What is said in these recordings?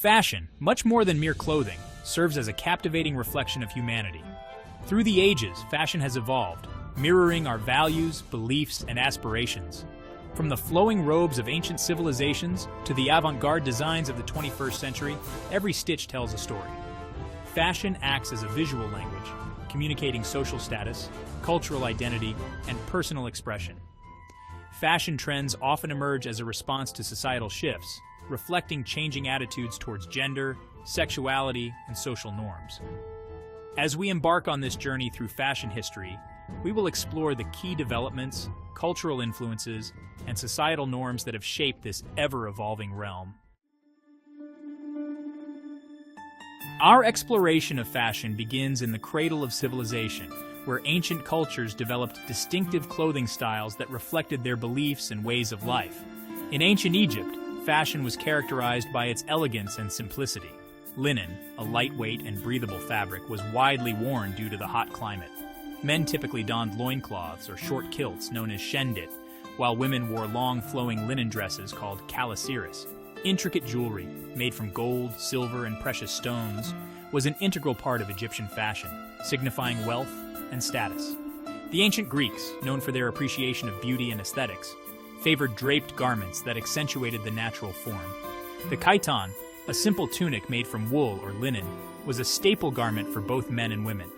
Fashion, much more than mere clothing, serves as a captivating reflection of humanity. Through the ages, fashion has evolved, mirroring our values, beliefs, and aspirations. From the flowing robes of ancient civilizations to the avant-garde designs of the 21st century, every stitch tells a story. Fashion acts as a visual language, communicating social status, cultural identity, and personal expression. Fashion trends often emerge as a response to societal shifts, reflecting changing attitudes towards gender, sexuality, and social norms. As we embark on this journey through fashion history, we will explore the key developments, cultural influences, and societal norms that have shaped this ever-evolving realm. Our exploration of fashion begins in the cradle of civilization, where ancient cultures developed distinctive clothing styles that reflected their beliefs and ways of life. In ancient Egypt, fashion was characterized by its elegance and simplicity. Linen, a lightweight and breathable fabric, was widely worn due to the hot climate. Men typically donned loincloths or short kilts known as shendit, while women wore long flowing linen dresses called calasiris. Intricate jewelry, made from gold, silver, and precious stones, was an integral part of Egyptian fashion, signifying wealth and status. The ancient Greeks, known for their appreciation of beauty and aesthetics, favored draped garments that accentuated the natural form. The chiton, a simple tunic made from wool or linen, was a staple garment for both men and women.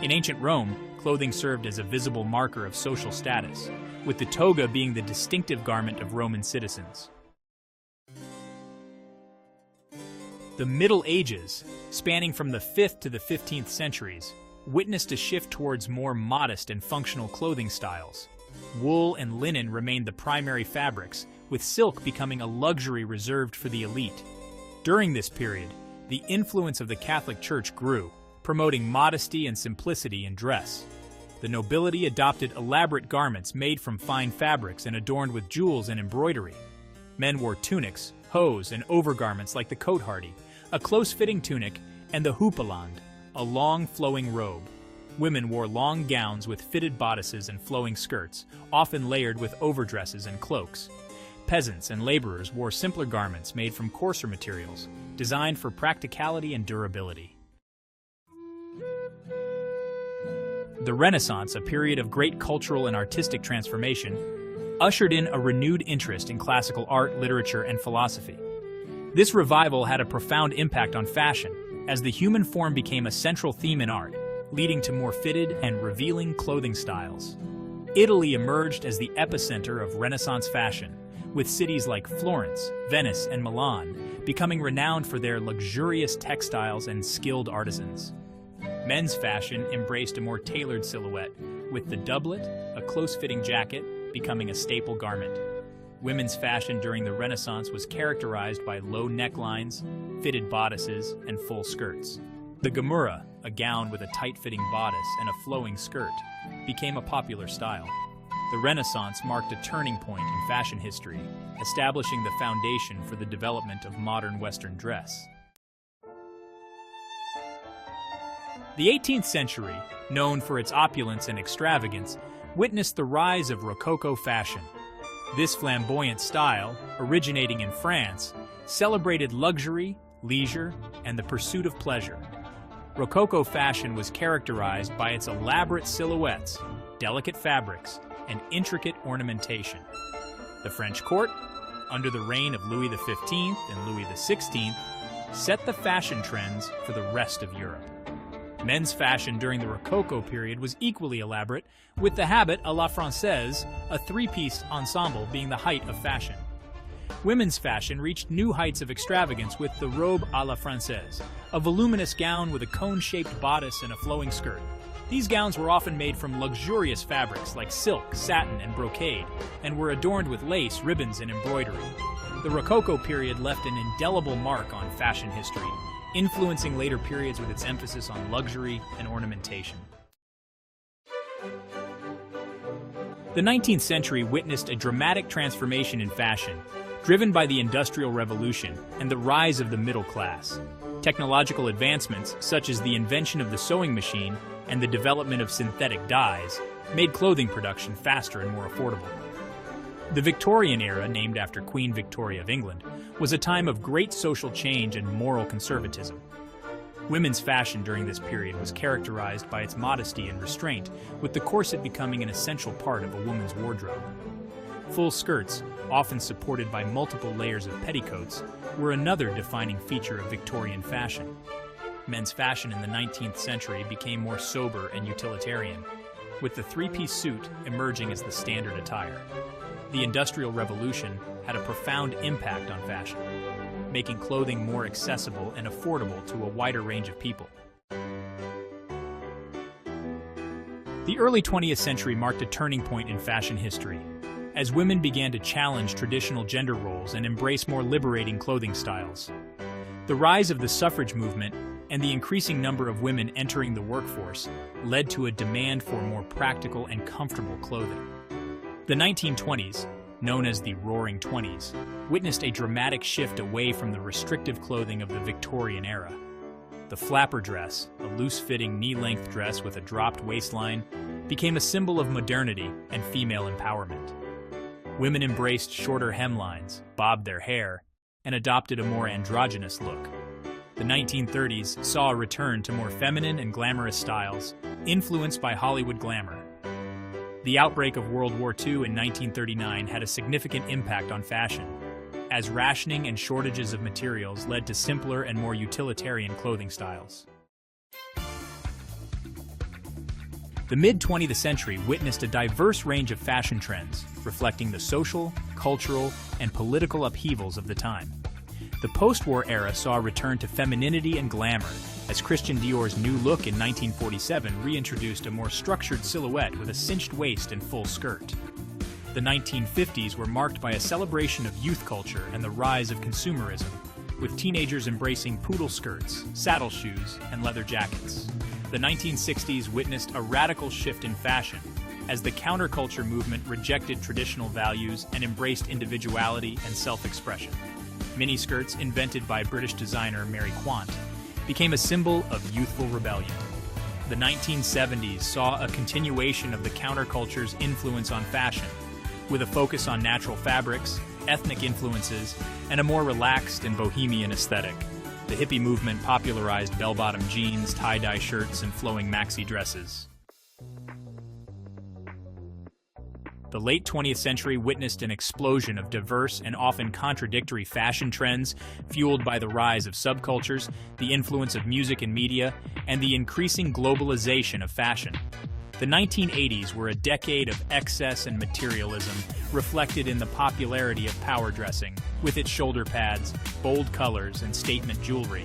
In ancient Rome, clothing served as a visible marker of social status, with the toga being the distinctive garment of Roman citizens. The Middle Ages, spanning from the 5th to the 15th centuries, witnessed a shift towards more modest and functional clothing styles. Wool and linen remained the primary fabrics, with silk becoming a luxury reserved for the elite. During this period, the influence of the Catholic Church grew, promoting modesty and simplicity in dress. The nobility adopted elaborate garments made from fine fabrics and adorned with jewels and embroidery. Men wore tunics, hose, and overgarments like the cotehardie, a close-fitting tunic, and the houppelande, a long flowing robe. Women wore long gowns with fitted bodices and flowing skirts, often layered with overdresses and cloaks. Peasants and laborers wore simpler garments made from coarser materials, designed for practicality and durability. The Renaissance, a period of great cultural and artistic transformation, ushered in a renewed interest in classical art, literature, and philosophy. This revival had a profound impact on fashion, as the human form became a central theme in art, leading to more fitted and revealing clothing styles. Italy emerged as the epicenter of Renaissance fashion, with cities like Florence, Venice, and Milan becoming renowned for their luxurious textiles and skilled artisans. Men's fashion embraced a more tailored silhouette, with the doublet, a close-fitting jacket, becoming a staple garment. Women's fashion during the Renaissance was characterized by low necklines, fitted bodices, and full skirts. The gamura, a gown with a tight-fitting bodice and a flowing skirt, became a popular style. The Renaissance marked a turning point in fashion history, establishing the foundation for the development of modern Western dress. The 18th century, known for its opulence and extravagance, witnessed the rise of Rococo fashion. This flamboyant style, originating in France, celebrated luxury, leisure, and the pursuit of pleasure. Rococo fashion was characterized by its elaborate silhouettes, delicate fabrics, and intricate ornamentation. The French court, under the reign of Louis XV and Louis XVI, set the fashion trends for the rest of Europe. Men's fashion during the Rococo period was equally elaborate, with the habit à la française, a three-piece ensemble, being the height of fashion. Women's fashion reached new heights of extravagance with the robe à la française, a voluminous gown with a cone-shaped bodice and a flowing skirt. These gowns were often made from luxurious fabrics like silk, satin, and brocade, and were adorned with lace, ribbons, and embroidery. The Rococo period left an indelible mark on fashion history, influencing later periods with its emphasis on luxury and ornamentation. The 19th century witnessed a dramatic transformation in fashion, driven by the Industrial Revolution and the rise of the middle class. Technological advancements, such as the invention of the sewing machine and the development of synthetic dyes, made clothing production faster and more affordable. The Victorian era, named after Queen Victoria of England, was a time of great social change and moral conservatism. Women's fashion during this period was characterized by its modesty and restraint, with the corset becoming an essential part of a woman's wardrobe. Full skirts, often supported by multiple layers of petticoats, were another defining feature of Victorian fashion. Men's fashion in the 19th century became more sober and utilitarian, with the three-piece suit emerging as the standard attire. The Industrial Revolution had a profound impact on fashion, making clothing more accessible and affordable to a wider range of people. The early 20th century marked a turning point in fashion history, as women began to challenge traditional gender roles and embrace more liberating clothing styles. The rise of the suffrage movement and the increasing number of women entering the workforce led to a demand for more practical and comfortable clothing. The 1920s, known as the Roaring Twenties, witnessed a dramatic shift away from the restrictive clothing of the Victorian era. The flapper dress, a loose-fitting knee-length dress with a dropped waistline, became a symbol of modernity and female empowerment. Women embraced shorter hemlines, bobbed their hair, and adopted a more androgynous look. The 1930s saw a return to more feminine and glamorous styles, influenced by Hollywood glamour. The outbreak of World War II in 1939 had a significant impact on fashion, as rationing and shortages of materials led to simpler and more utilitarian clothing styles. The mid-20th century witnessed a diverse range of fashion trends, reflecting the social, cultural, and political upheavals of the time. The post-war era saw a return to femininity and glamour, as Christian Dior's new look in 1947 reintroduced a more structured silhouette with a cinched waist and full skirt. The 1950s were marked by a celebration of youth culture and the rise of consumerism, with teenagers embracing poodle skirts, saddle shoes, and leather jackets. The 1960s witnessed a radical shift in fashion, as the counterculture movement rejected traditional values and embraced individuality and self-expression. Miniskirts, invented by British designer Mary Quant, became a symbol of youthful rebellion. The 1970s saw a continuation of the counterculture's influence on fashion, with a focus on natural fabrics, ethnic influences, and a more relaxed and bohemian aesthetic. The hippie movement popularized bell-bottom jeans, tie-dye shirts, and flowing maxi dresses. The late 20th century witnessed an explosion of diverse and often contradictory fashion trends, fueled by the rise of subcultures, the influence of music and media, and the increasing globalization of fashion. The 1980s were a decade of excess and materialism, reflected in the popularity of power dressing, with its shoulder pads, bold colors, and statement jewelry.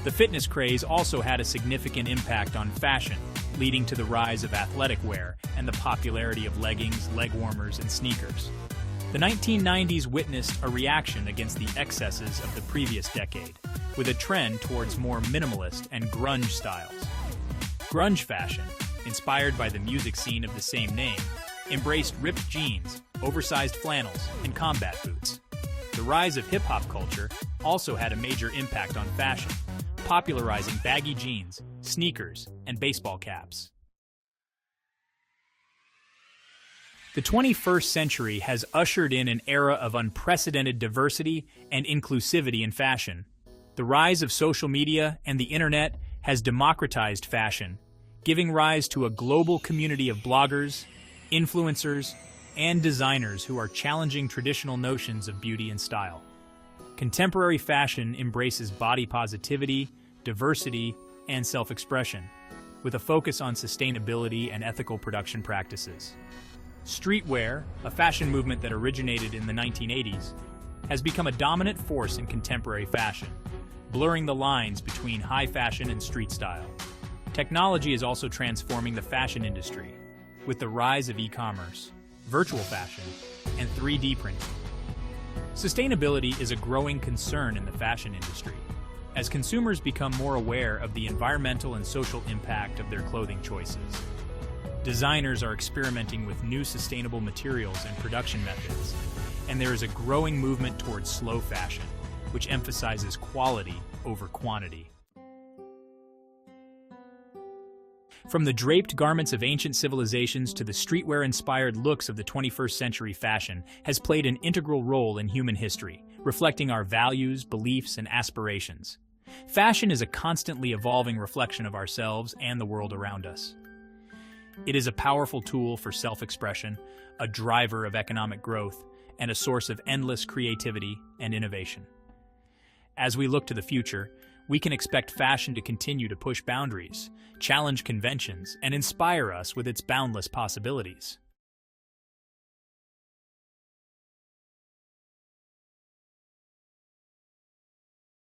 The fitness craze also had a significant impact on fashion, leading to the rise of athletic wear and the popularity of leggings, leg warmers, and sneakers. The 1990s witnessed a reaction against the excesses of the previous decade, with a trend towards more minimalist and grunge styles. Grunge fashion, inspired by the music scene of the same name, embraced ripped jeans, oversized flannels, and combat boots. The rise of hip-hop culture also had a major impact on fashion, popularizing baggy jeans, sneakers, and baseball caps. The 21st century has ushered in an era of unprecedented diversity and inclusivity in fashion. The rise of social media and the internet has democratized fashion, giving rise to a global community of bloggers, influencers, and designers who are challenging traditional notions of beauty and style. Contemporary fashion embraces body positivity, diversity, and self-expression, with a focus on sustainability and ethical production practices. Streetwear, a fashion movement that originated in the 1980s, has become a dominant force in contemporary fashion, blurring the lines between high fashion and street style. Technology is also transforming the fashion industry, with the rise of e-commerce, virtual fashion, and 3D printing. Sustainability is a growing concern in the fashion industry, as consumers become more aware of the environmental and social impact of their clothing choices. Designers are experimenting with new sustainable materials and production methods, and there is a growing movement towards slow fashion, which emphasizes quality over quantity. From the draped garments of ancient civilizations to the streetwear-inspired looks of the 21st century, fashion has played an integral role in human history, reflecting our values, beliefs, and aspirations. Fashion is a constantly evolving reflection of ourselves and the world around us. It is a powerful tool for self-expression, a driver of economic growth, and a source of endless creativity and innovation. As we look to the future, we can expect fashion to continue to push boundaries, challenge conventions, and inspire us with its boundless possibilities.